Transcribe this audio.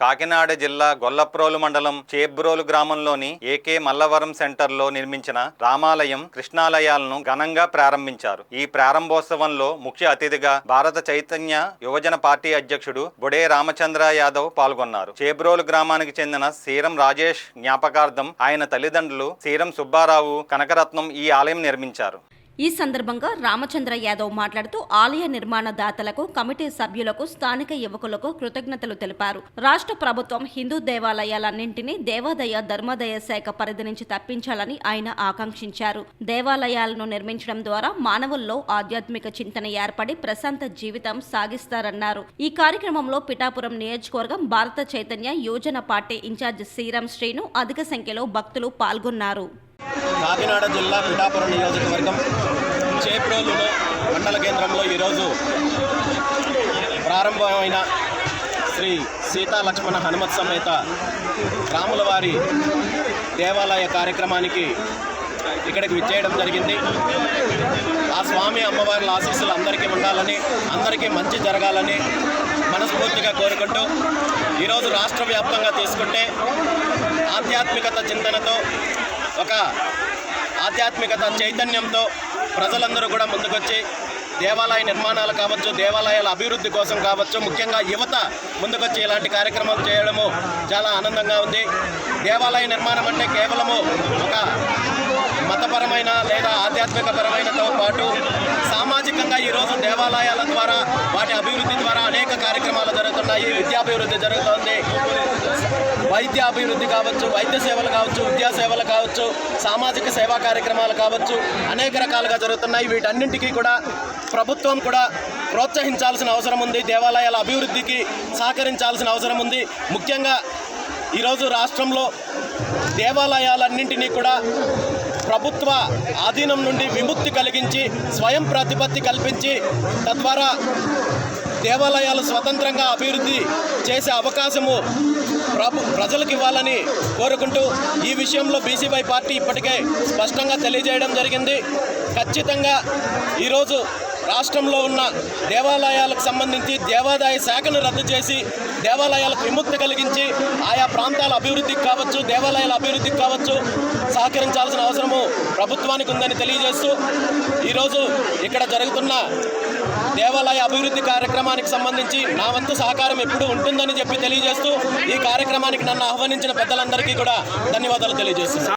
కాకినాడ జిల్లా గొల్లప్రోలు మండలం చేబ్రోలు గ్రామంలోని ఏకే మల్లవరం సెంటర్లో నిర్మించిన రామాలయం, కృష్ణాలయాలను ఘనంగా ప్రారంభించారు. ఈ ప్రారంభోత్సవంలో ముఖ్య అతిథిగా భారత చైతన్య యువజన పార్టీ అధ్యక్షుడు బొడే రామచంద్ర యాదవ్ పాల్గొన్నారు. చేబ్రోలు గ్రామానికి చెందిన సీరం రాజేష్ జ్ఞాపకార్థం ఆయన తల్లిదండ్రులు సీరం సుబ్బారావు, కనకరత్నం ఈ ఆలయం నిర్మించారు. ఈ సందర్భంగా రామచంద్ర యాదవ్ మాట్లాడుతూ ఆలయ నిర్మాణ దాతలకు, కమిటీ సభ్యులకు, స్థానిక యువకులకు కృతజ్ఞతలు తెలిపారు. రాష్ట్ర ప్రభుత్వం హిందూ దేవాలయాలన్నింటినీ దేవాదాయ ధర్మాదాయ శాఖ పరిధి నుంచి తప్పించాలని ఆయన ఆకాంక్షించారు. దేవాలయాలను నిర్మించడం ద్వారా మానవుల్లో ఆధ్యాత్మిక చింతన ఏర్పడి ప్రశాంత జీవితం సాగిస్తారన్నారు. ఈ కార్యక్రమంలో పిఠాపురం నియోజకవర్గం భారత చైతన్య యువజన పార్టీ ఇన్ఛార్జ్ సీరం శ్రీను అధిక సంఖ్యలో భక్తులు పాల్గొన్నారు. కాకినాడ జిల్లా పిఠాపురం నియోజకవర్గం చేబ్రోలులో మండల కేంద్రంలో ఈరోజు ప్రారంభమైన శ్రీ సీతా లక్ష్మణ హనుమత్ సమేత రాములవారి దేవాలయ కార్యక్రమానికి ఇక్కడికి విచ్చేయడం జరిగింది. ఆ స్వామి అమ్మవార్ల ఆశీస్సులు అందరికీ ఉండాలని, అందరికీ మంచి జరగాలని మనస్ఫూర్తిగా కోరుకుంటూ ఈరోజు రాష్ట్ర వ్యాప్తంగా తీసుకుంటే ఆధ్యాత్మికత చింతనతో, ఒక ఆధ్యాత్మికత చైతన్యంతో ప్రజలందరూ కూడా ముందుకొచ్చి దేవాలయ నిర్మాణాలు కావచ్చు, దేవాలయాల అభివృద్ధి కోసం కావచ్చు, ముఖ్యంగా యువత ముందుకొచ్చి ఇలాంటి కార్యక్రమాలు చేయడము చాలా ఆనందంగా ఉంది. దేవాలయ నిర్మాణం అంటే కేవలము ఒక మతపరమైన లేదా ఆధ్యాత్మిక పరమైనతో పాటు సామాజికంగా ఈరోజు దేవాలయాల ద్వారా, వాటి అభివృద్ధి ద్వారా అనేక కార్యక్రమాలు జరుగుతున్నాయి. విద్యాభివృద్ధి జరుగుతోంది, వైద్య అభివృద్ధి కావచ్చు, వైద్య సేవలు కావచ్చు, విద్యా సేవలు కావచ్చు, సామాజిక సేవా కార్యక్రమాలు కావచ్చు, అనేక రకాలుగా జరుగుతున్నాయి. వీటన్నింటికీ కూడా ప్రభుత్వం కూడా ప్రోత్సహించాల్సిన అవసరం ఉంది. దేవాలయాల అభివృద్ధికి సహకరించాల్సిన అవసరం ఉంది. ముఖ్యంగా ఈరోజు రాష్ట్రంలో దేవాలయాలన్నింటినీ కూడా ప్రభుత్వ ఆధీనం నుండి విముక్తి కలిగించి, స్వయం ప్రతిపత్తి కల్పించి, తద్వారా దేవాలయాలు స్వతంత్రంగా అభివృద్ధి చేసే అవకాశము ప్రజలకు ఇవ్వాలని కోరుకుంటూ ఈ విషయంలో బీసీవై పార్టీ ఇప్పటికే స్పష్టంగా తెలియజేయడం జరిగింది. ఖచ్చితంగా ఈరోజు రాష్ట్రంలో ఉన్న దేవాలయాలకు సంబంధించి దేవాదాయ శాఖను రద్దు చేసి దేవాలయాలకు విముక్తి కలిగించి ఆయా ప్రాంతాల అభివృద్ధికి కావచ్చు, దేవాలయాల అభివృద్ధికి కావచ్చు సహకరించాల్సిన అవసరము ప్రభుత్వానికి ఉందని తెలియజేస్తూ ఈరోజు ఇక్కడ జరుగుతున్న దేవాలయ అభివృద్ధి కార్యక్రమానికి సంబంధించి నా వంతు సహకారం ఎప్పుడూ ఉంటుందని చెప్పి తెలియజేస్తూ ఈ కార్యక్రమానికి నన్ను ఆహ్వానించిన పెద్దలందరికీ కూడా ధన్యవాదాలు తెలియజేస్తున్నాను.